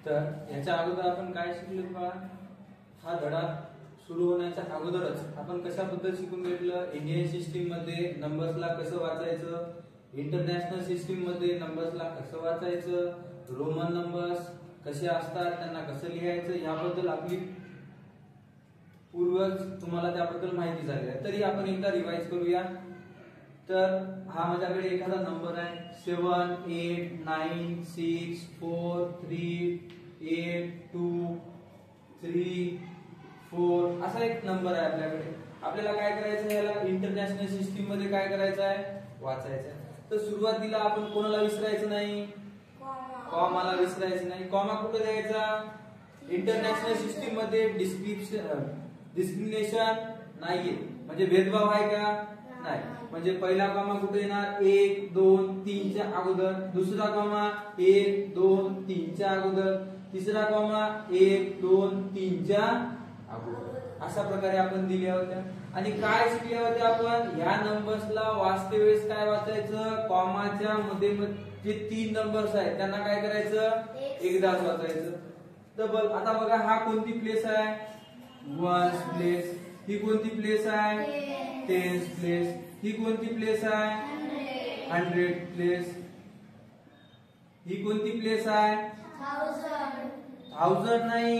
तर याच्या अगोदर आपण काय शिकलो बघा, हा धडा सुरू होण्याच्या अगोदरच आपण कशाबद्दल शिकून घेतलं, इंडियन सिस्टीम मध्ये नंबर्सला कसं वाचायचं, इंटरनॅशनल सिस्टीम मध्ये नंबर्सला कसं वाचायचं, रोमन नंबर्स कसे असतात त्यांना कसं लिहायचं, याबद्दल आपली पूर्वज तुम्हाला त्याबद्दल माहिती झाली आहे. तरी आपण एकदा रिवाइज करूया. तर हा माझ्याकडे एखादा नंबर आहे 7 8 9 6 4 3 8 2 3 4 असा एक नंबर आहे आपल्याकडे. आपल्याला काय करायचं आहे, याला इंटरनॅशनल सिस्टीम मध्ये काय करायचं आहे, वाचायचं आहे. तर सुरुवातीला आपण कोणाला विसरायचं नाही, कॉमाला विसरायचं नाही. कॉमा कुठे द्यायचा, इंटरनॅशनल सिस्टीम मध्ये डिस्क्रिमिनेशन नाहीये, म्हणजे भेदभाव आहे का नाही. म्हणजे पहिला कॉमा कुठे येणार, 1 2 3 च्या अगोदर, दुसरा कॉमा 1 2 3 च्या अगोदर, तिसरा कॉमा 1 2 3 च्या अगोदर. अशा प्रकारे आपण दिल्या होत्या. आणि काय शिकल्या होत्या आपण, ह्या नंबर्सला वाचते वेळेस काय वाचायचं, कॉमाच्या मध्ये जे 3 नंबर्स आहेत त्यांना काय करायचं, एकदाच वाचायचं. डबल. आता बघा हा कोणती प्लेस आहे, 1 प्लेस. ही कोणती प्लेस आहे, 10 प्लेस. ही कोणती प्लेस आहे, 100 प्लेस. ही कोणती प्लेस आहे, 1000 नाही,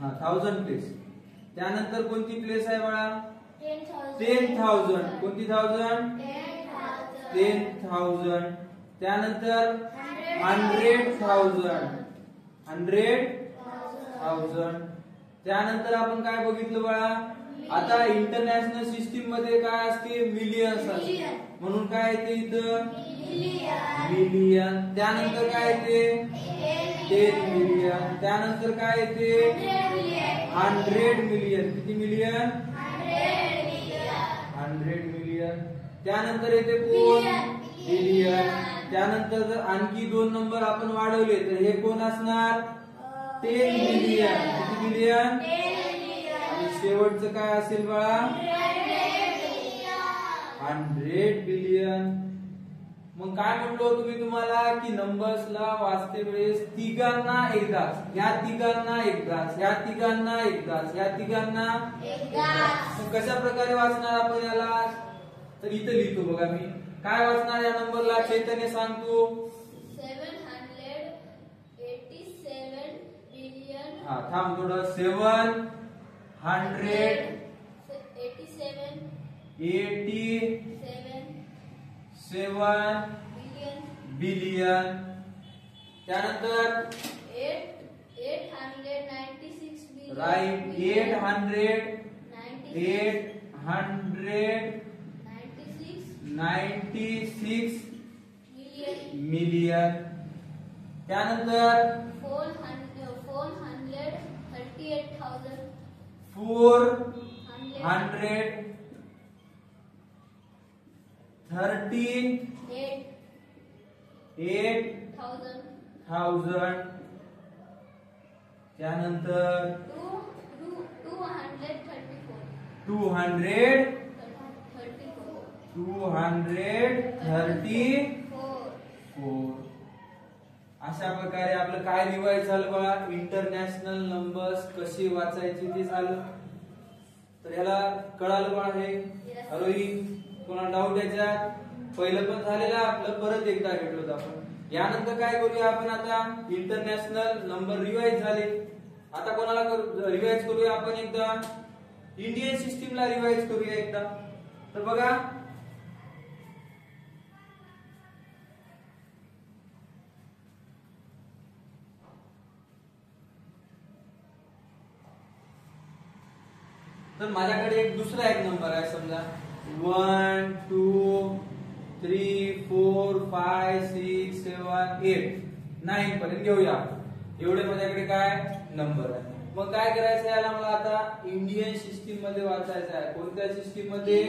1000 प्लेस. त्यानंतर कोणती प्लेस आहे बाळा, 10,000. कोणती 1000, 10,000. त्यानंतर 100,000, 100,000. त्यानंतर आपण काय बघितलं बाळा, आता इंटरनॅशनल सिस्टीम मध्ये काय असते, मिलियन्स असते. म्हणून काय येते इथं, मिलियन. त्यानंतर काय येते, 10 मिलियन. त्यानंतर काय येते, 100 मिलियन. किती मिलियन, 100 मिलियन. त्यानंतर येते कोण, बिलियन. त्यानंतर जर आणखी 2 नंबर आपण वाढवले तर हे कोण असणार, 10 मिलियन. किती मिलियन, आणि शेवटचं काय असेल बाळा, 100 बिलियन. मग काय म्हटलो तुम्ही तुम्हाला की नंबर्सला वाचते वेळेस तिघांना एकदाच, ह्या तिघांना एकदाच, ह्या तिघांना एकदाच, ह्या तिघांना एकदाच. कशा प्रकारे वाचणार आपण याला, तर इथं लिहितो बघा मी. काय वाचणार या नंबरला, चैतन्य सांगतो. 787 बिलियन. हा थांब थोडं, 787 बिलियन. त्यानंतर 896 बिलियन. Right, 896 million. त्यानंतर 438,000. 438,000. त्यानंतर 234. अशा प्रकारे आपलं काय रिवाइज झालं बघा, इंटरनॅशनल नंबर्स कशी वाचायची ते झालं. तर याला कळालं बघा हे. हॅलो, कोणाला डाऊट याच्यात, पहिलं पण झालेलं आपलं, परत एकदा घेतलं होतं आपण. यानंतर काय करूया आपण, आता इंटरनॅशनल नंबर रिवाइज झाले. आता कोणाला रिवाइज करूया आपण एकदा, इंडियन सिस्टीमला रिवाइज करूया एकदा. तर बघा, तर माझ्याकडे एक दुसरा एक नंबर आहे, समजा 1 2 3 4 5 6 7 8 9 पर्यंत घेऊया. एवढे माझ्याकडे काय नंबर आहे. मग काय करायचं याला मला आता इंडियन सिस्टीम मध्ये वाचायचं आहे. कोणत्या सिस्टीम मध्ये,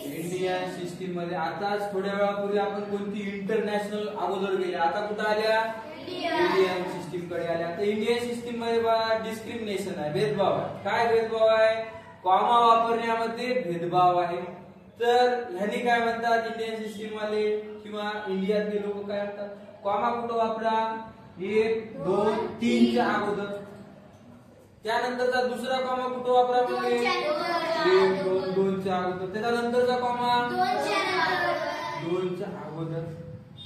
इंडियन सिस्टीम मध्ये. आताच थोड्या वेळापूर्वी आपण कोणती इंटरनॅशनल अगोदर गेले, आता कुठे आल्या, इंडियन सिस्टीम कडे आल्या. तर इंडियन सिस्टीम मध्ये बघा डिस्क्रिमिनेशन आहे, भेदभाव आहे. काय भेदभाव आहे, कॉमा वापरण्यामध्ये भेदभाव आहे. तर ह्यानी काय म्हणतात इंडियन सिस्टीम वाले किंवा इंडियातले लोक काय म्हणतात, कॉमा कुठं वापरा, 1 2 3 च्या अगोदर. त्यानंतरचा दुसरा कॉमा कुठं वापरावा लागेल? 1 2 2 च्या अगोदर. त्याच्यानंतरचा कॉमा 2 च्या अगोदर.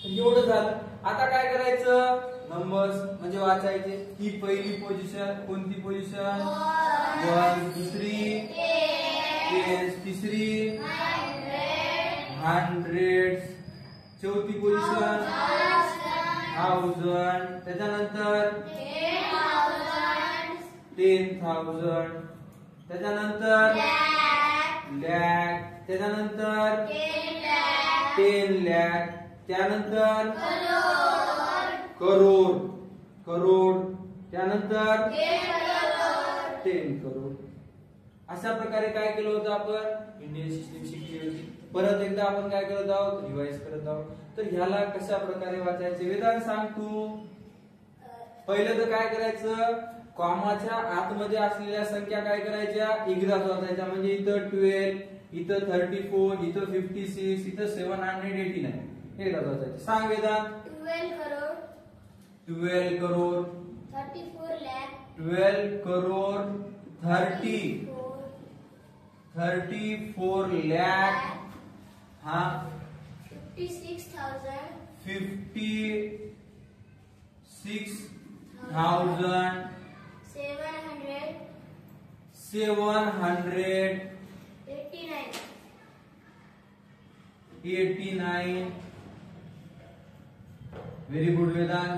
एवढं झालं. आता काय करायचं? नंबर्स म्हणजे वाचायचे. ही पहिली पोझिशन कोणती पोझिशन? 1 दुसरी 10 तिसरी 100 चौथी पोझिशन 1000 त्याच्यानंतर 10,000 त्याच्यानंतर lakh त्याच्यानंतर 10 lakh त्यानंतर करोड करोड त्यानंतर 10 करोड. अशा प्रकारे काय केलं होतं आपण? इंडियन सिस्टीम शिकली होती. परत एकदा आपण काय करत आहोत? रिवाइज करत आहोत. तर ह्याला कशा प्रकारे वाचायचे? वेदांत सांग तू. पहिलं तर काय करायचं? कॉमाच्या आतमध्ये असलेल्या संख्या काय करायच्या? एकदाच वाचायच्या. म्हणजे इथं 12 इथं 34 इथं 56 इथं 789 एकदाच वाचायचे. सांग वेदांत. 12 करोड 12 करोड 34 lakh 12 करोड 34 lakh हा 56,000 56,000 789 व्हेरी गुड वेदांत.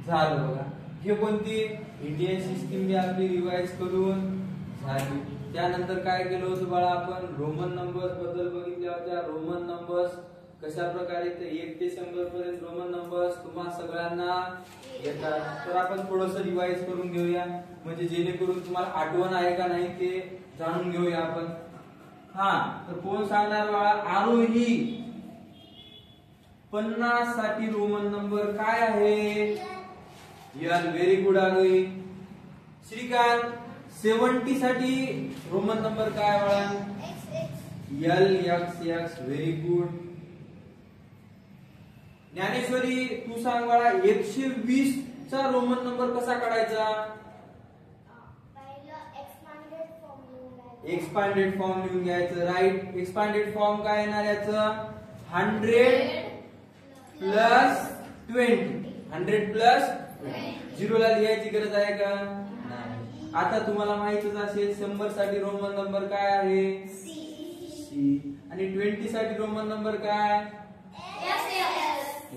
झालं बघा. हे कोणती? इंडियन सिस्टीम मी आपली रिवाइज करून झाली. त्यानंतर काय केलं होतं बाळा? आपण रोमन नंबर्स बद्दल बघितल्या होत्या. रोमन नंबर्स कशा प्रकारे ते 1 ते 100 पर्यंत रोमन नंबर्स तुम्हा सगळ्यांना येतात. तर आपण थोडस रिवाइज करून घेऊया म्हणजे जेणेकरून तुम्हाला आठवण आहे का नाही ते जाणून घेऊया आपण. हा तर कोण सांगणार बाळा? आरोही 50 साठी रोमन नंबर काय आहे? L. Very good Arohi. Shrikant 70 साठी रोमन नंबर काय बाळा? L X X. Very good. Dnyaneshwari तू सांग बाळा 120 चा रोमन नंबर कसा काढायचा? एक्सपांडेड फॉर्म लिहून घ्यायचं. राईट. एक्सपांडेड फॉर्म काय येणार याचं? 100 प्लस 20 100 प्लस 0 ला लिहायची गरज आहे का? नाही. आता तुम्हाला माहितच असेल 100 साठी रोमन नंबर काय आहे? सी. आणि 20 साठी रोमन नंबर काय?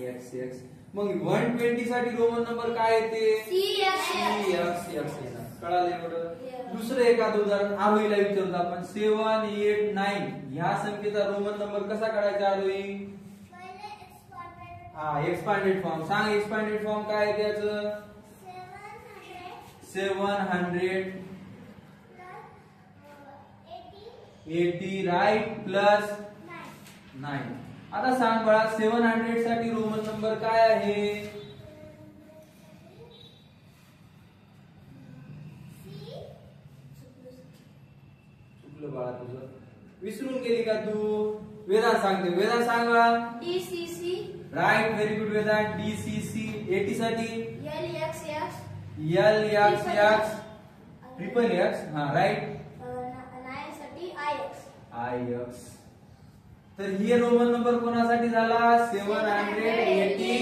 X x. मग 120 साठी रोमन नंबर काय येते? सी एक्स एक्स येणार. कळालं एवढं? दुसरं एखादं उदाहरण आरोहीला विचारतो आपण. 7 8 9 ह्या संख्येचा रोमन नंबर कसा काढायचा आरोही? हा एक्सपांडेड फॉर्म. सांग एक्सपांडेड फॉर्म काय आहे त्याचं? 700 80 राईट प्लस 9. आता सांग बाळा 700 साठी रोमन नंबर काय आहे? चुकलं बाळा तुझं. विसरून गेली का तू? वेदांत सांगते. वेदांत सांग बाळा. DCC right. Very good Vedant. DCC. 80 साठी LXX LXX ट्रिपल एक्स. हा राईट. 9 साठी IX. तर हे रोमन नंबर कोणासाठी झाला? 789.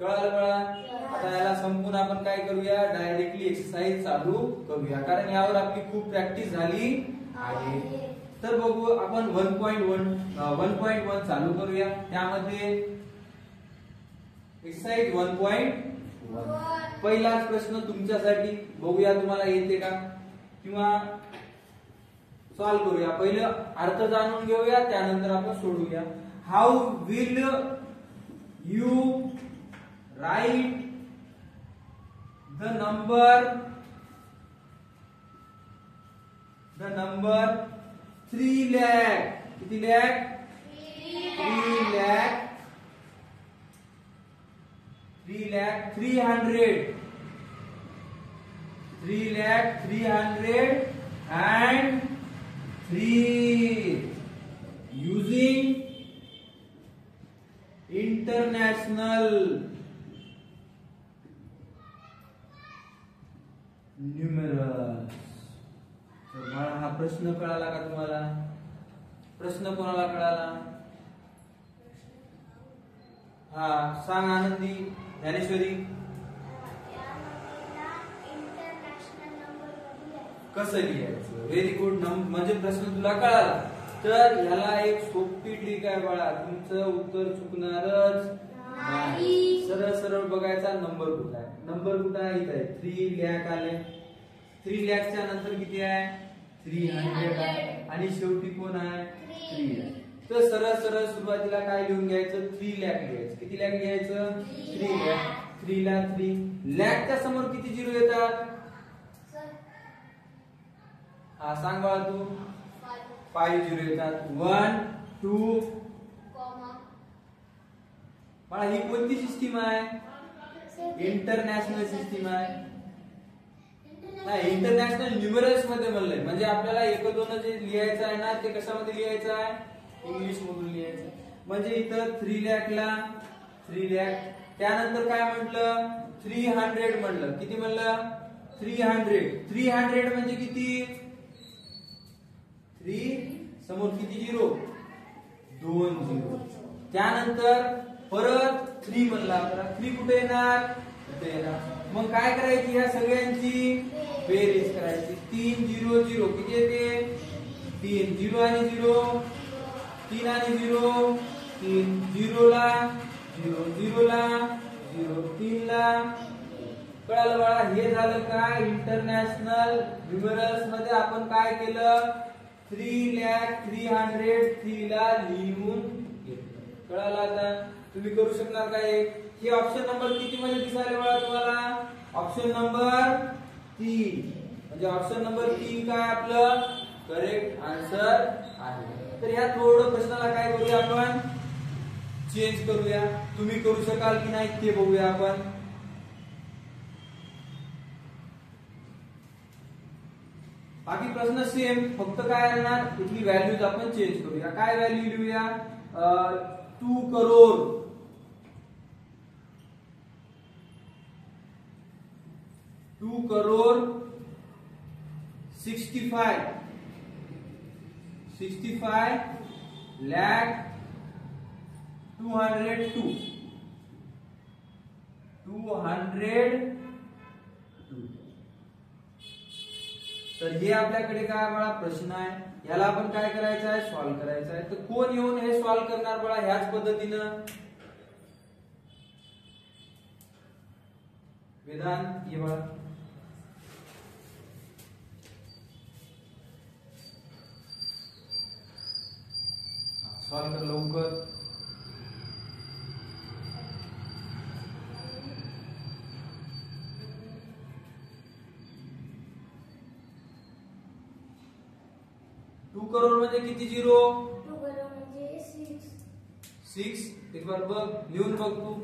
कळालं बाळा? आता याला संपून आपण काय करूया? डायरेक्टली एक्सरसाइज चालू करूया कारण यावर आपली खूप प्रॅक्टिस झाली आहे. तर बघू आपण 1.1 चालू करूया. त्यामध्ये एक्सरसाइज 1.1 पहिलाच प्रश्न तुमच्यासाठी. बघूया तुम्हाला येते का किंवा सॉल्व करूया. पहिले अर्थ जाणून घेऊया त्यानंतर आपण सोडवूया. How will you write the number 3 lakh. किती lakh? 3 lakh 300 and 3 using internet international numerals. मला हा प्रश्न कळाला का तुम्हाला? प्रश्न कोणाला कळाला? हा सांग आनंदी, ज्ञानेश्वरी. कसं लिहायचं? Very good. म्हणजे प्रश्न तुला कळाला. तर ह्याला एक सोपी ट्रिक आहे बाळा, तुमचं उत्तर चुकणारच नाही. सरळ सरळ बघायचा नंबर कुठला आहे. नंबर कुठला आहे? इथे 3 लाख आले. 3 लाखच्या नंतर किती आहे? 300 आहे. आणि शेवटी कोण आहे? 3 लाख. तर सरळ सरळ सुरुवातीला काय लिहून घ्यायचं? 3 लाख लिहायचं. किती लाख लिहायचं? 3 लाख. 3 लाख. 3 लाखच्या समोर किती झिरो येतात? हा सांग बाळा तू. 5 झिरो येतात. 1 2 बाळा ही कोणती सिस्टीम आहे? इंटरनॅशनल सिस्टीम आहे. नाही, इंटरनॅशनल न्यूमरल्स मध्ये म्हणलंय. म्हणजे आपल्याला 1 2 जे लिहायचं आहे ना, ते कशामध्ये लिहायचं आहे? इंग्लिश मधून लिहायचं. म्हणजे इथं 3 लाखला 3 लाख. त्यानंतर काय म्हटलं? 300 म्हटलं. किती म्हणलं? 300. 300 म्हणजे किती? 3 समोर किती झिरो? 2 झिरो. त्यानंतर परत 3 म्हणला आपल्याला. 3 कुठे येणार? इथे येणार. मग काय करायची? ह्या सगळ्यांची बेरीज करायची. 3 0 0 किती येते? 3 0 आणि 0 3 आणि 0 3 0 ला 0 0 ला 0 3 ला. कळालं बाळा? हे झालं काय? इंटरनॅशनल न्यूमरल्स मध्ये आपण काय केलं? 3 लाख 300 3 ला लिहून घेतलं. कळालं? आता तुम्ही करू शकणार काय? हे ऑप्शन नंबर किती मध्ये दिसायला बाळा तुम्हाला? Option number 3. म्हणजे ऑप्शन नंबर 3 काय आपलं करेक्ट आन्सर आहे. तर या थोडं प्रश्नाला काय करूया आपण? चेंज करूया. तुम्ही करू शकाल की नाही ते बघूया आपण. बाकी प्रश्न सेम, फक्त काय राहणार? इथली व्हॅल्यूज आपण चेंज करूया. काय व्हॅल्यू लिहूया? 2 करोड 2 करोड 65 लाख 202 तर हे आपल्याकडे काय बाळा प्रश्न आहे. याला आपण काय करायचं आहे? सॉल्व्ह करायचं आहे. तर कोण येऊन हे सॉल्व्ह करणार बाळा? ह्याच पद्धतीनं वेदांत ये बाळा. सॉल्व्ह कर लवकर. टू करोड म्हणजे किती झिरो? 2 करोड म्हणजे 6. एक बार बघ, लिहून बघ तू.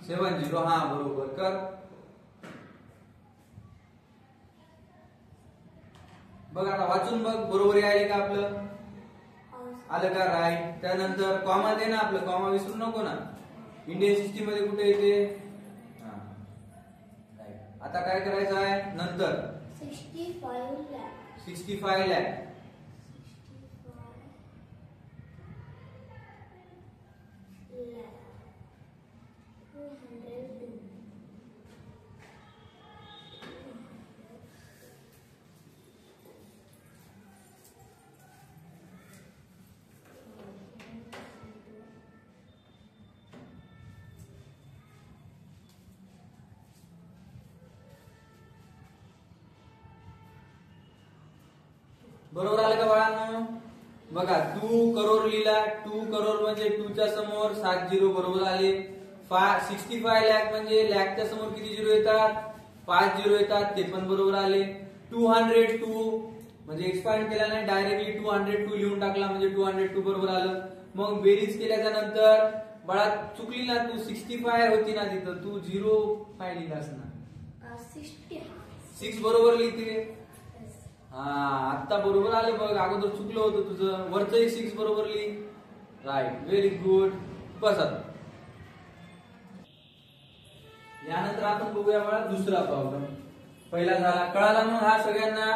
7 0. हा बरोबर कर. बघ आता वाचून बघ, बरोबर आहे का आपलं? आलं का? राईट. त्यानंतर कॉमा दे ना आपलं. कॉमा विसरू नको ना. इंडियन सिस्टीम मध्ये कुठे येते? आता काय करायचं आहे? नंतर 65 लाख बरोबर आलं का बाळांनो? बघा 2 करोड लिहिला. 2 करोड म्हणजे 2 च्या समोर 7 झिरो बरोबर आले. 65 लाख म्हणजे लाखच्या समोर किती झिरो येतात? 5 झिरो येतात. ते पण बरोबर आले. 202 म्हणजे एक्सपांड केला नाही, डायरेक्टली 202 लिहून टाकला म्हणजे 202 बरोबर आलं. मग बेरीज केल्याच्या नंतर बाळा चुकली ना तू? 65 होती ना तिथं, तू 05 लिहिलास ना. 6 बरोबर लिहिते. आता बरोबर आले बघ, अगोदर चुकलं होतं तुझं, वरचंही 6 बरोबर लिही. Right, very good. बस आता यानंतर आपण बघूया मला दुसरा प्रॉब्लेम. पहिला झाला, कळाला मग हा सगळ्यांना?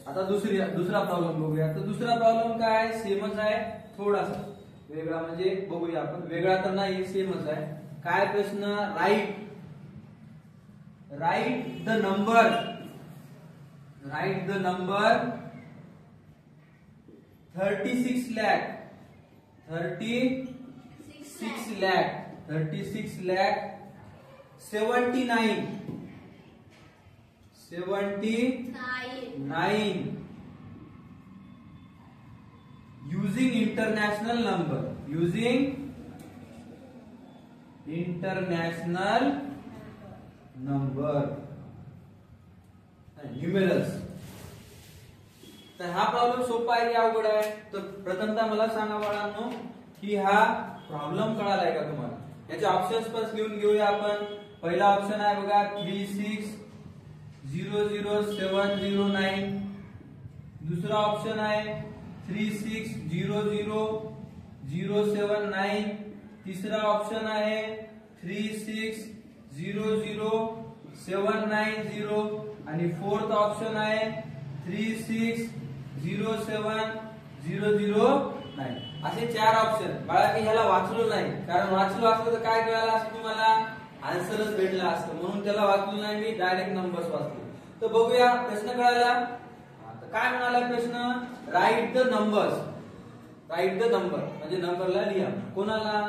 आता दुसरा प्रॉब्लेम बघूया. तर दुसरा प्रॉब्लेम काय, सेमच आहे, थोडासा वेगळा, म्हणजे बघूया आपण. वेगळा तर नाही, सेमच आहे. काय प्रश्न, write the number 36 lakh 79 using international number numerals. तर हा प्रॉब्लेम सोपा आहे की अवघड आहे? तर प्रथमतः मला सांगा बाळांनो की हा प्रॉब्लेम कळालाय का तुम्हाला? याचे ऑप्शन्स पण लिहून घेऊया आपण. पहिला ऑप्शन आहे बघा 3600709. दुसरा ऑप्शन आहे 3600079. तिसरा ऑप्शन आहे 3600790 आणि फोर्थ ऑप्शन आहे 3607009. असे 4 ऑप्शन. बाळा मी ह्याला वाचलो नाही, कारण वाचलो असतं तर काय कळालं असतं तुम्हाला? आन्सरच भेटला असतं, म्हणून त्याला वाचलो नाही मी, डायरेक्ट नंबर्स वाचले. तर बघूया प्रश्न कळाला. काय म्हणाला प्रश्न, राईट द नंबर म्हणजे नंबरला लिहा. कोणाला?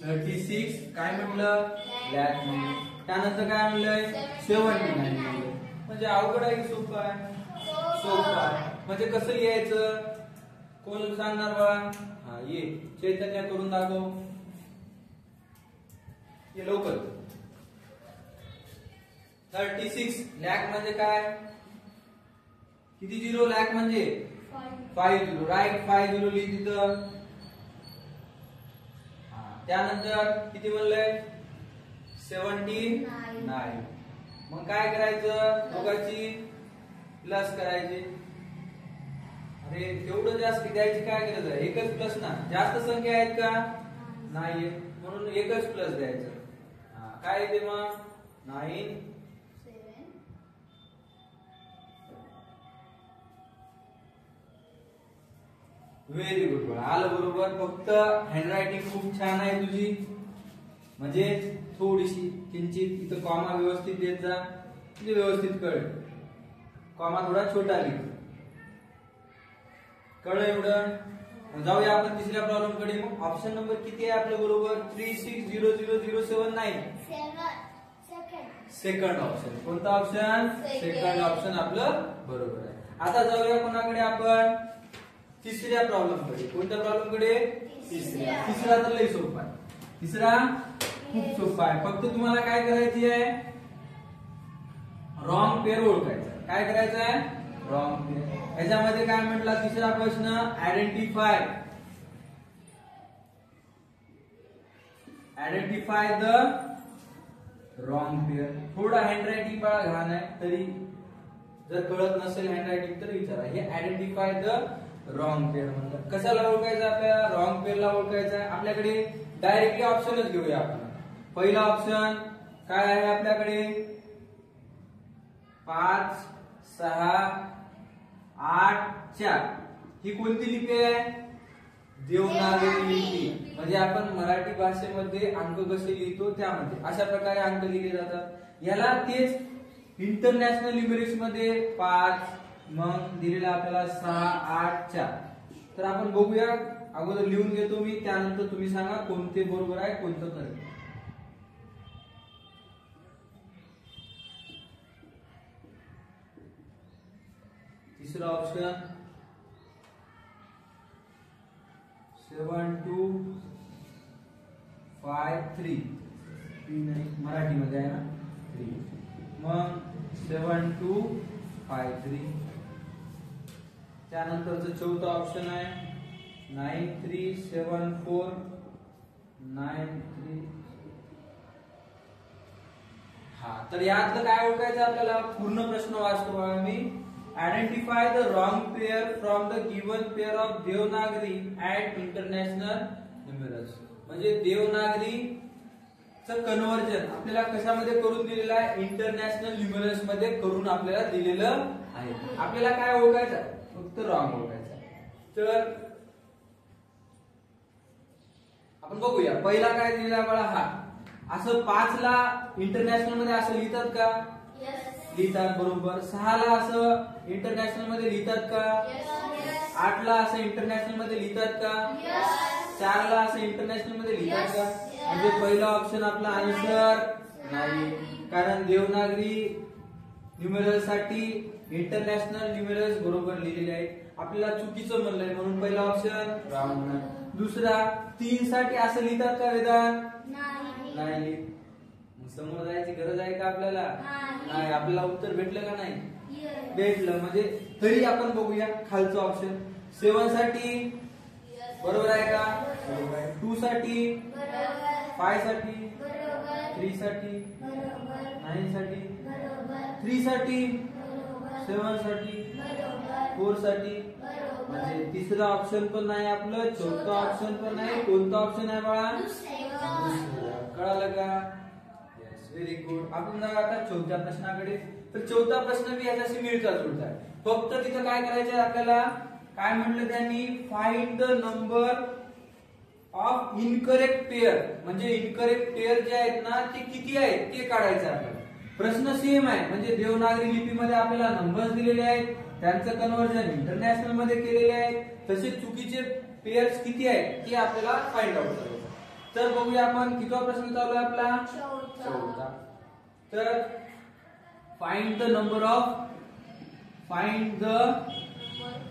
36 काय म्हटलं, लॅक म्हणलं. त्यानंतर काय म्हणलंय 79 म्हणलं. म्हणजे अवघड आहे की सोपं आहे? सोपं आहे. म्हणजे कसं लिहायचं, कोण सांगणार बाळा? हा ये चैतन्य करून दाखव, ये लवकर. 36 लॅक म्हणजे काय, किती झिरो, लॅक म्हणजे 50. राईट, 50 लिहि तिथं. त्यानंतर किती म्हणलंय 79. मग काय करायचं, दोघांची प्लस करायची. अरे तेवढं जास्त द्यायची काय गरज आहे, एकच प्लस ना. जास्त संख्या आहेत का? नाही, म्हणून एकच प्लस द्यायचं. काय येते मग 9 7. व्हेरी गुड बाळा, आलं बरोबर. फक्त हँडरायटिंग खूप छान आहे तुझी, म्हणजे थोडीशी किंचित इथं कॉमा व्यवस्थित देत जा, म्हणजे व्यवस्थित कळ. कॉमा थोडा छोटा लिह, कळ एवढं. जाऊया आपण तिसऱ्या प्रॉब्लेम कडे. मग ऑप्शन नंबर किती आहे आपल्या बरोबर? 3600079. Second option. कोणता ऑप्शन? सेकंड ऑप्शन आपलं बरोबर आहे. आता जाऊया कोणाकडे आपण? तिसऱ्या प्रॉब्लेम कडे. कोणत्या प्रॉब्लेम कडे? तिसरा तर लई सोपा आहे. तिसरा खूप सोपा आहे. फक्त तुम्हाला काय करायची आहे, रॉंग पेअर ओळखायचा. काय करायचं आहे, रॉंग पेअर. याच्यामध्ये काय म्हटला तिसरा प्रश्न, आयडेंटिफाय द रॉंग पेअर. थोडा हँडरायटिंग बाळा घाण आहे, तरी जर कळत नसेल हँडरायटिंग तर विचारा. हे आयडेंटिफाय द रॉंग पेअर म्हणतात. कशाला ओळखायचं आपल्याला? रॉंग पेअरला ओळखायचं आहे. आपल्याकडे डायरेक्टली ऑप्शनच घेऊया आपण. पहिला ऑप्शन काय आहे आपल्याकडे? 5 6 8 4. ही कोणती लिपी आहे? देवनागरी लिपी. म्हणजे आपण मराठी भाषेमध्ये अंक कसे लिहितो त्यामध्ये अशा प्रकारे अंक लिहिले जातात. याला तेच इंटरनॅशनल न्यूमेरिक्स मध्ये 5, मग दिलेला आपल्याला 6 8 4. तर आपण बघूया, अगोदर लिहून घेतो मी, त्यानंतर तुम्ही सांगा कोणते बरोबर आहे कोणतं करेक्ट. तिसरा ऑप्शन 7253. मराठी मध्ये आहे ना 3. मग 7253. त्यानंतरचं चौथा ऑप्शन आहे 937493. तर यातलं काय ओळखायचं आपल्याला पूर्ण प्रश्न वाचतो बघा मी. Identify the wrong pair from the given pair of Devanagari and international numerals. म्हणजे देवनागरी कन्वर्जन आपल्याला कशामध्ये करून दिलेलं आहे, इंटरनॅशनल न्यूमरल्स मध्ये करून आपल्याला दिलेलं आहे. आपल्याला काय ओळखायचं, फक्त रॉंग ओळखायचं. तर आपण बघूया पहिला काय दिलेला बाळा हा. असं 5 ला इंटरनॅशनल मध्ये असं लिहितात का? लिहितात बरोबर. 6 ला असं इंटरनॅशनल मध्ये लिहितात का? 8 ला असं इंटरनॅशनल मध्ये लिहितात का? 4 ला असं इंटरनॅशनल मध्ये लिहितात का? म्हणजे पहिला ऑप्शन आपला आन्सर नाही, कारण देवनागरी न्यूमेरल साठी इंटरनॅशनल न्यूमेरल्स बरोबर लिहिलेले आहेत. आपल्याला चुकीचं म्हणलंय म्हणून पहिला ऑप्शन रॉंग होणार. दुसरा 3 साठी असं लिहितात का वेदांत? नाही लिहित. समोर जायची गरज आहे का आपल्याला? नाही. आपल्याला उत्तर भेटलं का नाही? भेटलं. म्हणजे तरी आपण बघूया खालचं ऑप्शन. 7 साठी बरोबर आहे का? बरोबर आहे. 2 साठी, 5 साठी, 3 साठी, 9 साठी, 3 साठी, 7 साठी, 4 साठी. म्हणजे तिसरा ऑप्शन पण नाही आपलं, चौथा ऑप्शन पण नाही. कोणता ऑप्शन आहे बाळा? कळालं का? Yes, very good. आपण जाऊ आता चौथ्या प्रश्नाकडे. तर चौथा प्रश्न बी याच्याशी मिळता जुळता आहे. फक्त तिथं काय करायचं आपल्याला, काय म्हटलं त्यांनी, find the number of incorrect pair. म्हणजे इनकरेक्ट पेअर जे आहेत ना ते किती आहेत ते काढायचं आपल्याला. प्रश्न सेम आहे, म्हणजे देवनागरी लिपीमध्ये आपल्याला नंबर्स दिलेले आहेत, त्यांचं कन्वर्जन इंटरनॅशनल मध्ये केलेले आहे. तसेच चुकीचे पेअर्स किती आहेत ते आपल्याला फाइंड आउट करायचं. तर बघूया आपण कितवा प्रश्न चालू आहे आपला? चौथा. तर find the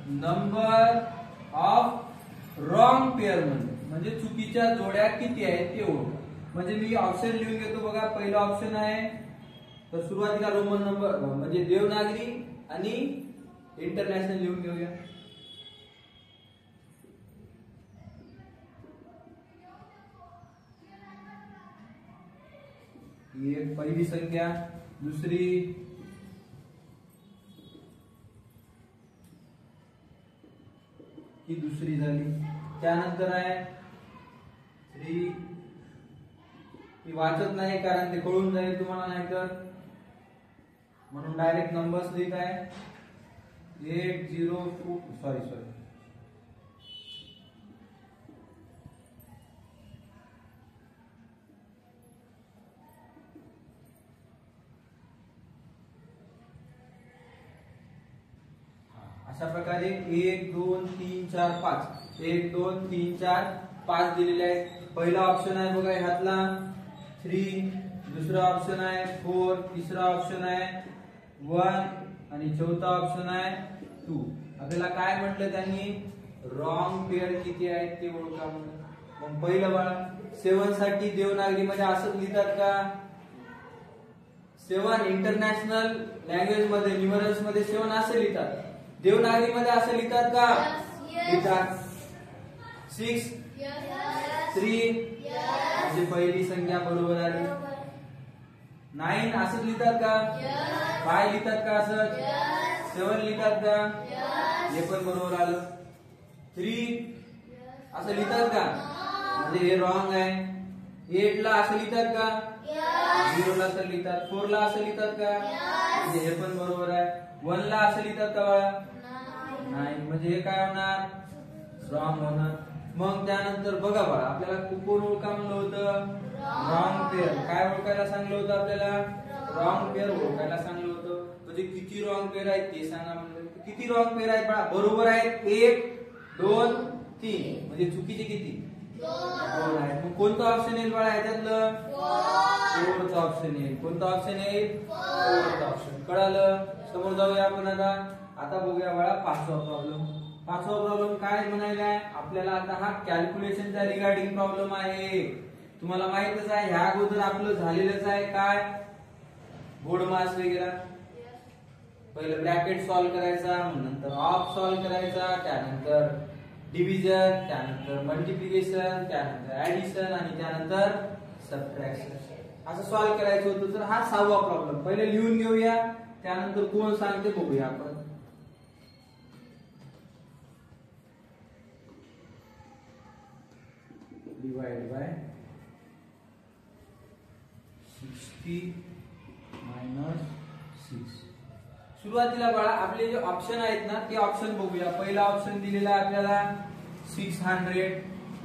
number of wrong pair म्हणजे चुकीच्या जोड्या किती आहेत ते ओळखा. म्हणजे मी ऑप्शन लिहून घेतो बघा. पहिला ऑप्शन आहे, तर सुरुवातीला रोमन नंबर म्हणजे देवनागरी आणि इंटरनॅशनल लिहून घेऊया. ही एक पहिली संख्या, दुसरी, ही दुसरी झाली. त्यानंतर आहे 3. मी वाचत नाही कारण ते कळून जाईल तुम्हाला नाहीतर, म्हणून डायरेक्ट नंबर्स लिहित आहे. 8 0 2 सॉरी अशा प्रकारे 1 2 3 4 5 1 2 3 4 5 दिलेले आहेत. पहिला ऑप्शन आहे बघा ह्यातला 3, दुसरा ऑप्शन आहे 4, तिसरा ऑप्शन आहे 1 आणि चौथा ऑप्शन आहे 2. आपल्याला काय म्हटलं त्यांनी, रॉंग पेअर किती आहेत ते ओळखा म्हणून. मग पहिलं बघा 7 साठी देवनागरी मध्ये असंच लिहितात का? 7 इंटरनॅशनल लँग्वेज मध्ये न्यूमरल्स मध्ये 7 असं लिहितात. देवनागरी मध्ये असं लिहितात का? लिहितात. 6 3 म्हणजे पहिली संख्या बरोबर आली. 9 असंच लिहितात का? 5 लिहितात का? असं 7 लिहितात का? हे पण बरोबर आलं. 3 असं लिहितात का? म्हणजे हे रॉंग आहे. 8 ला असं लिहितात का? 0 ला तर लिहितात. 4 ला असं लिहितात का? म्हणजे हे पण बरोबर आहे. 1 ला असं लिहितात का बाळा? नाही. म्हणजे हे काय होणार? रॉंग होणार. मग त्यानंतर बघा बाळा आपल्याला कोण ओळखा म्हणलं होतं? Wrong pair. काय ओळखायला सांगलं होतं आपल्याला? रॉंग पेअर ओळखायला सांगलं होतं. म्हणजे किती रॉंग पेअर आहेत ते सांगा म्हणलं. किती रॉंग पेअर आहेत बाळा? बरोबर आहेत 1 2 3. म्हणजे चुकीचे किती? 2 आहेत. मग कोणता ऑप्शन येईल बाळा ह्याच्यातलं? 4th ऑप्शन येईल. कोणता ऑप्शन येईल? 4th option. कळालं? समोर जाऊया आपण आता बघूया बाळा 5वा प्रॉब्लेम. 5वा प्रॉब्लेम काय म्हणायलाय आपल्याला? आता हा कॅल्क्युलेशनचा रिगार्डिंग प्रॉब्लेम आहे. तुम्हाला माहितच आहे ह्या अगोदर आपलं झालेलंच आहे काय, बोर्ड मास वगैरे. पहिलं ब्रॅकेट सॉल्व्ह करायचा, नंतर ऑफ सॉल्व्ह करायचा, त्यानंतर डिव्हिजन, त्यानंतर मल्टिप्लिकेशन, त्यानंतर ऍडिशन आणि त्यानंतर सबट्रॅक्शन. असं सॉल्व्ह करायचं होतं. तर हा 6वा प्रॉब्लेम पहिले लिहून घेऊया, त्यानंतर कोण सांगते बघूया आपण. Divide by 60 minus 6. सुरुवातीला बाळा आपले जे ऑप्शन आहेत ना ते ऑप्शन बघूया. पहिला ऑप्शन दिलेला आहे आपल्याला 600,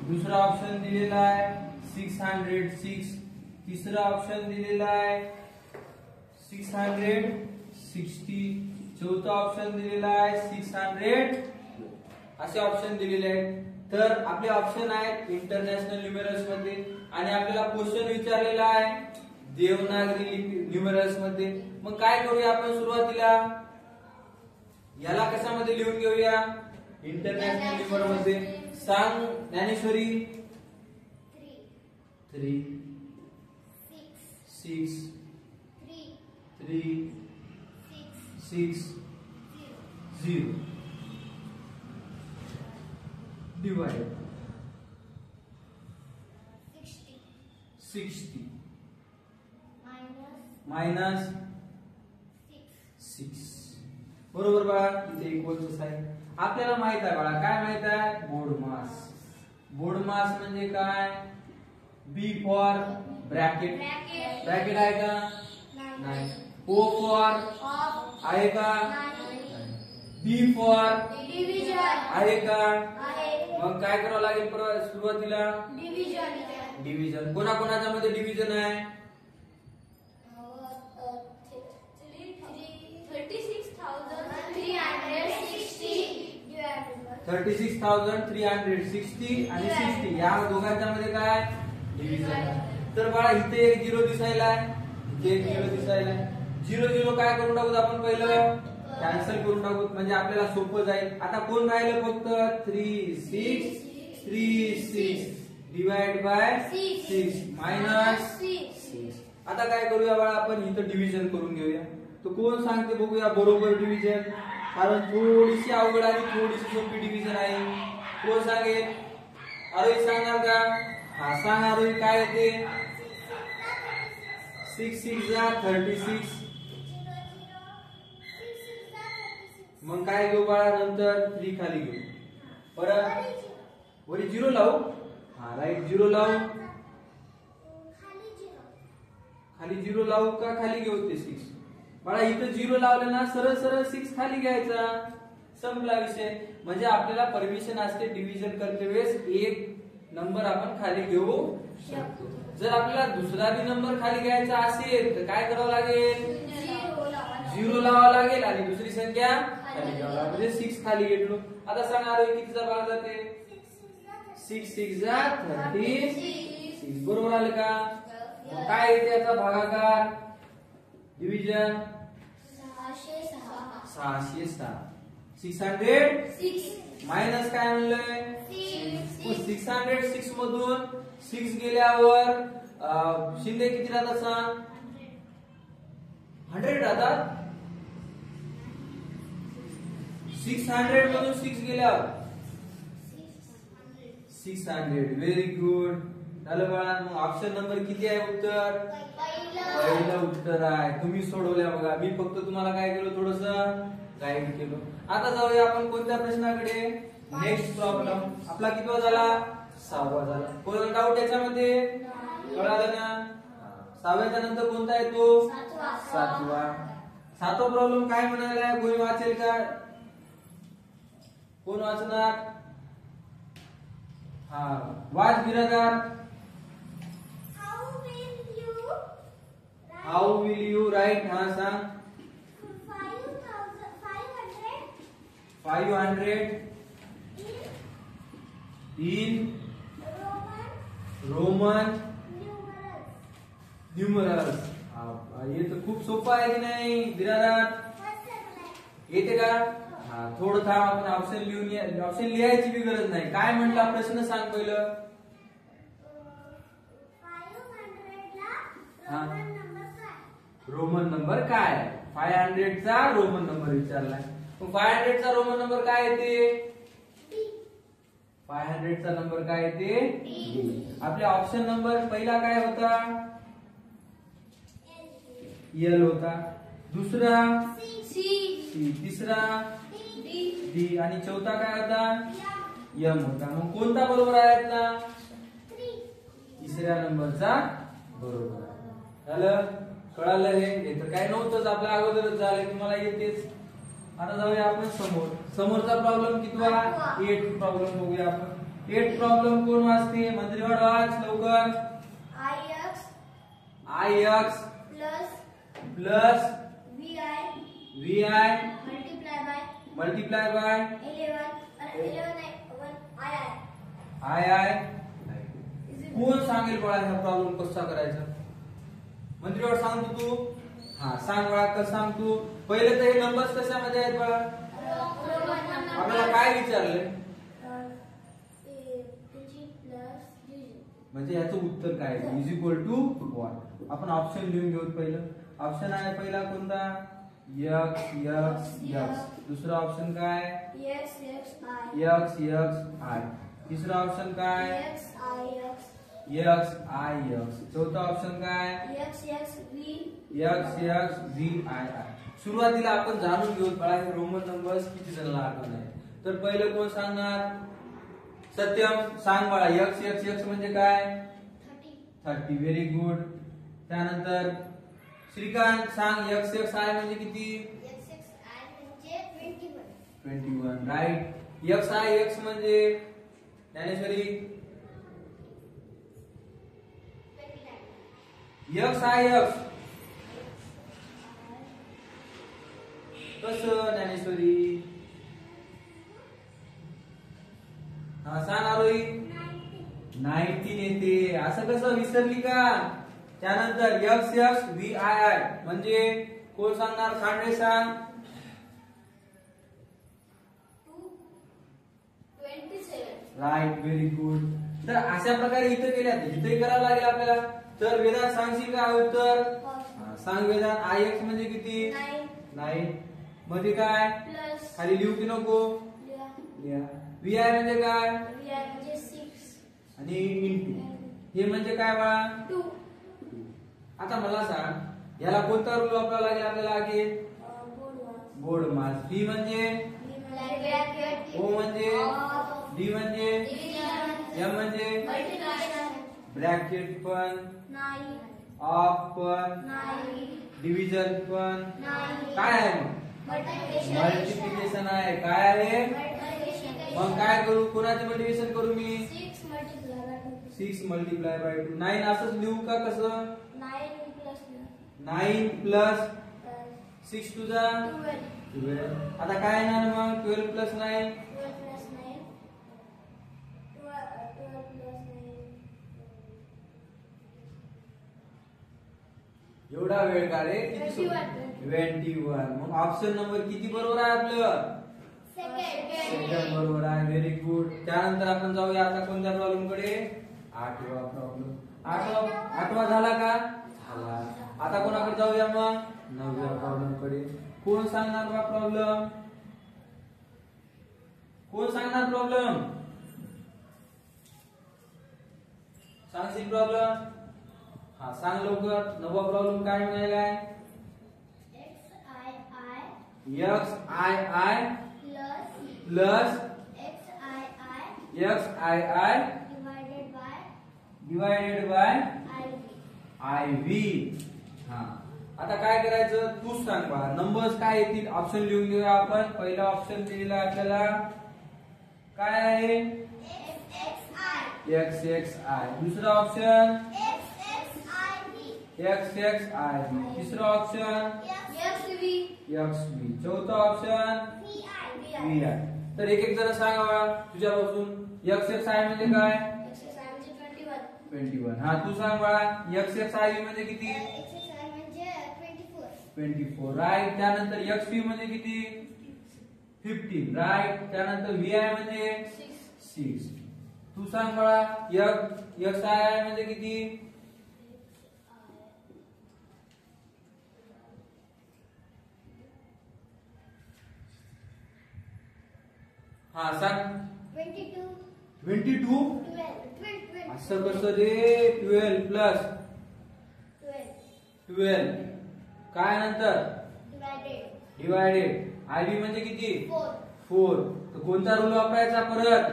दुसरा ऑप्शन दिलेला आहे 606, तिसरा ऑप्शन दिलेला आहे 660, चौथा ऑप्शन दिलेला आहे 600, असे ऑप्शन दिलेले आहेत. तर आपले ऑप्शन आहेत इंटरनॅशनल न्यूमेरल्स मध्ये आणि आपल्याला क्वेश्चन विचारलेला आहे देवनागरी न्यूमेरल्स मध्ये. मग काय करूया आपण सुरुवातीला याला कशामध्ये लिहून घेऊया इंटरनॅशनल न्यूमर मध्ये. सांग ज्ञानेश्वरी. 3 6 3 6 0 divide 60 minus 6. बरोबर बाळा, इथे इक्वल्स आहे. आपल्याला माहित आहे बाळा, काय माहित आहे बोर्ड मास. बोर्ड मास म्हणजे काय? बी फॉर ब्रॅकेट, ब्रॅकेट आहे का नाही. ओ फॉर आहे का, बी फॉर डिव्हिजन आहे का. आहे. मग काय करावं लागेल सुरुवातीला डिव्हिजन. कोणाकोणाच्या मध्ये डिव्हिजन आहे 36,360 आणि 60 या दोघांच्या मध्ये काय डिव्हिजन. तर बाळा इथे एक 0 दिसायला आहे, इथे एक 0 दिसायला आहे. 0 0 काय करून टाकू आपण, पहिलं कॅन्सल करून टाकू म्हणजे आपल्याला सोपं जाईल. आता कोण राहिलं फक्त 3 6 डिवाइड बाय 6 मायनस 6. आता काय करूया बाळा आपण इथं डिव्हिजन करून घेऊया. तर कोण सांगते बघूया बरोबर डिव्हिजन, कारण थोडीशी अवघड आणि थोडीशी सोपी डिव्हिजन आहे. कोण सांगेल? आरोही सांगणार का? हा सांग आरोही, काय येते 6 6 36. मग काय घेऊ बाळा नंतर 3 खाली घेऊ, परत वरी 0 लावू. हा राईट 0 लावू, खाली 0 लावू का खाली घेऊ ते 6. बाळा इथं 0 लावलं ना सरळ सरळ 6 खाली घ्यायचा, संपला विषय. म्हणजे आपल्याला परमिशन असते डिव्हिजन करते वेळेस एक नंबर आपण खाली घेऊ शकतो. जर आपल्याला दुसरा बी नंबर खाली घ्यायचा असेल तर काय करावं लागेल 0 लावावं लागेल आणि दुसरी संख्या खाली घ्यावं लागेल. म्हणजे 6 खाली घेतलो. आता सांगा कितीचा भाग जाते 6 6 36. बरोबर आलं का. काय येते याचा भागाकार डिव्हिजन 606. 606 मायनस काय म्हणलंय 606 मधून 6 गेल्यावर शिंदे किती राहतात सांग 100 राहतात. 600 मधून 6 गेल्यावर 600. व्हेरी गुड झालं बाळा. मग ऑप्शन नंबर किती आहे उत्तर पहिलं उत्तर आहे. तुम्ही सोडवल्या बघा, मी फक्त तुम्हाला काय केलं थोडस गाईड केलं. आता जाऊया आपण कोणत्या प्रश्नाकडे नेक्स्ट प्रॉब्लेम. आपला कितवा झाला 6वा झाला. कोणाला डाऊट याच्यामध्ये कळालं ना. 6व्याच्या नंतर कोणता येतो 7वा. 7वा प्रॉब्लेम काय म्हणाला कोणी वाचेल का, कोण वाचणार. हा वाच Biradar. How will you write. हा सांग 500 in रोमन न्यूमरल्स. हे तर खूप सोपं आहे की नाही बिरादार, येते का. हा थोडं थांब, आपण ऑप्शन लिहून ऑप्शन लिहायची बी गरज नाही. काय म्हटला प्रश्न सांग पहिलं. रोमन नंबर काय 500 चा रोमन नंबर विचारलाय. 500 चा रोमन नंबर काय येते 500 चा नंबर काय येते. आपल्या ऑप्शन नंबर पहिला काय होता एल होता, दुसरा सी सी, तिसरा डी डी आणि चौथा काय होता एम होता. मग कोणता बरोबर आहे यातला? तिसऱ्या नंबरचा बरोबर आहे. झालं? कळालं? हे तर काय नव्हतंच, आपल्या अगोदरच झालं, तुम्हाला येतेच. आता जाऊया आपण समोरचा प्रॉब्लेम कितवा? 8 प्रॉब्लेम बघूया आपण. 8 प्रॉब्लेम कोण वाचते? मंत्रिवाड वाच लवकर. I x plus V I multiply by I I. कोण सांगेल बाळा हा प्रॉब्लेम कसा करायचा? मंत्रिवाड सांगतो तू? हा सांग बाळा, कसं सांग तू? पहिले तर हे नंबर्स कशामध्ये आहेत बाळा? आपल्याला काय विचारलंय? म्हणजे याचं उत्तर काय? Is equal to what? आपण ऑप्शन लिहून घेऊ. पहिलं ऑप्शन आहे पहिला कोणता? X X X. दुसरा ऑप्शन काय? X X I. तिसरा ऑप्शन काय? X I X. चौथा ऑप्शन काय? X X V I I. सुरुवातीला आपण जाणून घेऊ बाळा हे रोमन नंबर्स किती जणांना आठवण आहे. तर पहिलं कोण सांगणार? सत्यम सांग बाळा. एक्स एक्स एक्स म्हणजे काय? 30. Very good. त्यानंतर श्रीकांत सांग एक्स एक्स आय म्हणजे किती? 21. राईट. एक्स आय एक्स म्हणजे ज्ञानेश्वरी? एक्स आय एक्स कसं ज्ञानेश्वरी? हा सांग आरोही. 19 येते. असं कसं विसरली का? त्यानंतर x X V I I म्हणजे कोण सांगणार? खांडे सांग. 27. राईट. Very good. तर अशा प्रकारे इथं केल्या इथे करावं लागेल आपल्याला. तर वेदांत सांगशील का उत्तर? सांग वेदांत. आय एक्स म्हणजे किती? 9. मध्ये काय? खाली लिहू की नको? व्ही आय म्हणजे काय? आणि इंटू. हे म्हणजे काय बाळा? 2. आता मला सांग याला कोणता रूल वापरावा लागेल आपल्याला? आगे बोर्ड मास. बी म्हणजे? ओ म्हणजे? डी म्हणजे? एम म्हणजे? ब्रॅकेट पण, ऑफ पण, डिव्हिजन पण. काय आहे मग? मल्टिप्लिकेशन आहे. काय आहे मग? काय करू? कोणाचे मल्टिप्लिकेशन करू मी? 6 मल्टिप्लाय बाय 2. 9 असंच लिहू का? कसं? 9 प्लस 6 तुझा 12. आता काय येणार मग? 12 प्लस 9. एवढा वेळ का रे? किती? 21. मग ऑप्शन नंबर किती बरोबर आहे आपलं? सेकंड बरोबर आहे. Very good. त्यानंतर आपण जाऊया आता कोणत्या प्रॉब्लेम कडे? 8वा प्रॉब्लेम. 8वा झाला का? झाला. आता कोणाकडे जाऊया मग? 9व्या प्रॉब्लेम कडे. कोण सांगणार बा प्रॉब्लेम? कोण सांगणार प्रॉब्लेम? सांगशील प्रॉब्लेम? हा सांग लवकर. 9वा प्रॉब्लेम काय म्हणायलाय? X I I plus X I I divided by I V. हा आता काय करायचं? तू सांग बा. नंबर्स काय येतील? ऑप्शन लिहून घेऊया आपण. पहिला ऑप्शन दिलेला आपल्याला काय आहे? X X I. दुसरा ऑप्शन एक्स एक्स आय. तिसरा ऑप्शन एक्स व्ही. चौथा ऑप्शन व्ही आय. तर एक एक जण सांगा बाळा तुझ्यापासून. एक्स एक्स आय म्हणजे काय? 21. हा तू सांग बाळा. एक्स एक्स आय म्हणजे किती? 24. राईट. त्यानंतर एक्स व्ही म्हणजे किती? 15. राईट. त्यानंतर व्ही आय म्हणजे 6. तू सांग बाळा. एक्स आय म्हणजे किती? हा सांग. 22. असं कसं रे? 12 प्लस 12 काय नंतर डिवायडेड. आयबी म्हणजे किती 4. तर कोणता रूल वापरायचा परत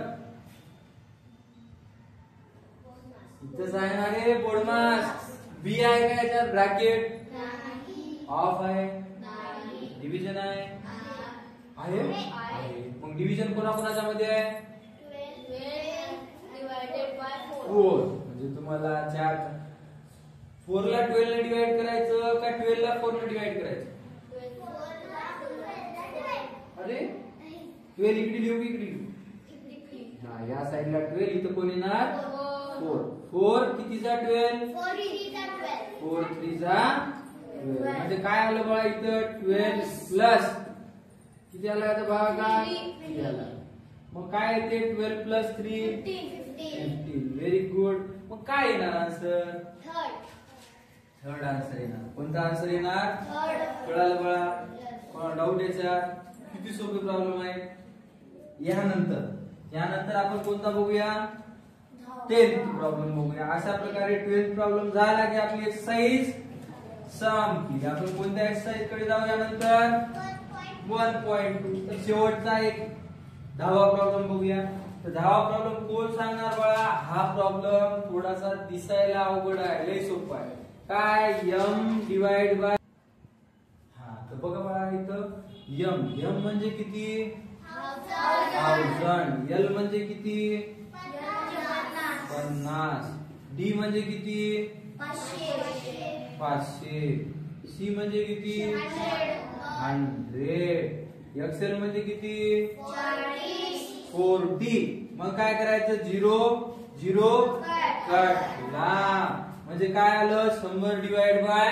इथंच आहे ना रे बोडमास. बी आहे का याच्यात ब्रॅकेट ऑफ आहे. डिव्हिजन आहे मग डिव्हिजन कोणाकोणाच्या मध्ये आहे 4. म्हणजे तुम्हाला 4 ला 12 ने डिवाइड करायचं का 12 ला 4 ने डिवाइड करायचं. अरे 12 इकडे लिहू की इकडे लिहू. हा या साईडला 12 इथं कोण येणार 4. 4 कितीचा 12 4 3 चा 12. म्हणजे काय आलं बघा इथं 12 प्लस किती आला आता बघा 3 आला. मग काय येते 12 प्लस 3 15. Very good. मग काय येणार आन्सर थर्ड आन्सर येणार. कोणता आन्सर येणार कळालं बळा. कोणा डाऊट याच्यात. किती सोपे प्रॉब्लेम आहे. यानंतर आपण कोणता बघूया 10th प्रॉब्लेम बघूया. अशा प्रकारे 12th प्रॉब्लेम झाला की आपली एक्सरसाइज संपली. आपण कोणत्या एक्सरसाइज कडे जाऊ यानंतर 1.2. तर शेवटचा एक 10वा प्रॉब्लेम बघूया. तर 10वा प्रॉब्लेम कोण सांगणार बाळा. हा प्रॉब्लेम थोडासा दिसायला अवघड आहे लय सोपा आहे. काय m डिवाइड बाय तर बघा बाळा इथं m म्हणजे किती 1000. l म्हणजे किती 50. d म्हणजे किती 500. c म्हणजे किती 100. xl म्हणजे किती 40. मग काय करायचं 0 कटला. म्हणजे काय आलं 100 डिवाइड बाय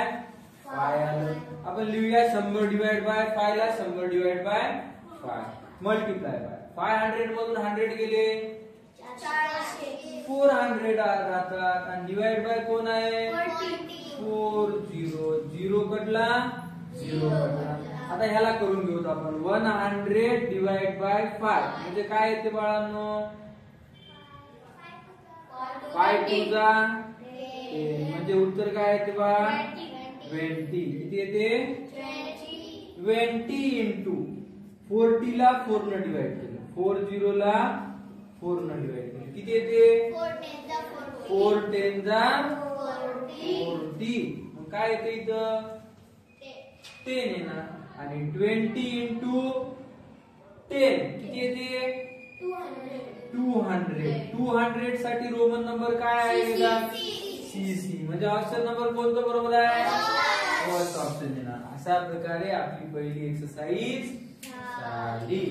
5 आलं. आपण लिहूया 100 डिवाइड बाय 5 ला 100 डिवाइड बाय 5 मल्टिप्लाय बाय 500 मधून 100 गेले 400 राहतात. आणि डिवाइड बाय कोण आहे 4 0 कटला 0 कटला. आता ह्याला करून घेऊ आपण 100 डिवाइड बाय 5 म्हणजे काय येते बाळांनो 5 2 जा 10. म्हणजे उत्तर काय येते बाळा 20. किती येते 20 इंटू 40 ला 4 ने डिवाइड केलं 40 ला 4 ने डिवाइड केलं किती येते 4 10 जा 40. मग काय येते इथं 10 येणार. आणि 20 इंटू 10 किती येते 200 साठी रोमन नंबर काय आहे सीसी. म्हणजे ऑप्शन नंबर कोणता बरोबर आहे फर्स्ट ऑप्शन येणार. अशा प्रकारे आपली पहिली एक्सरसाइज झाली.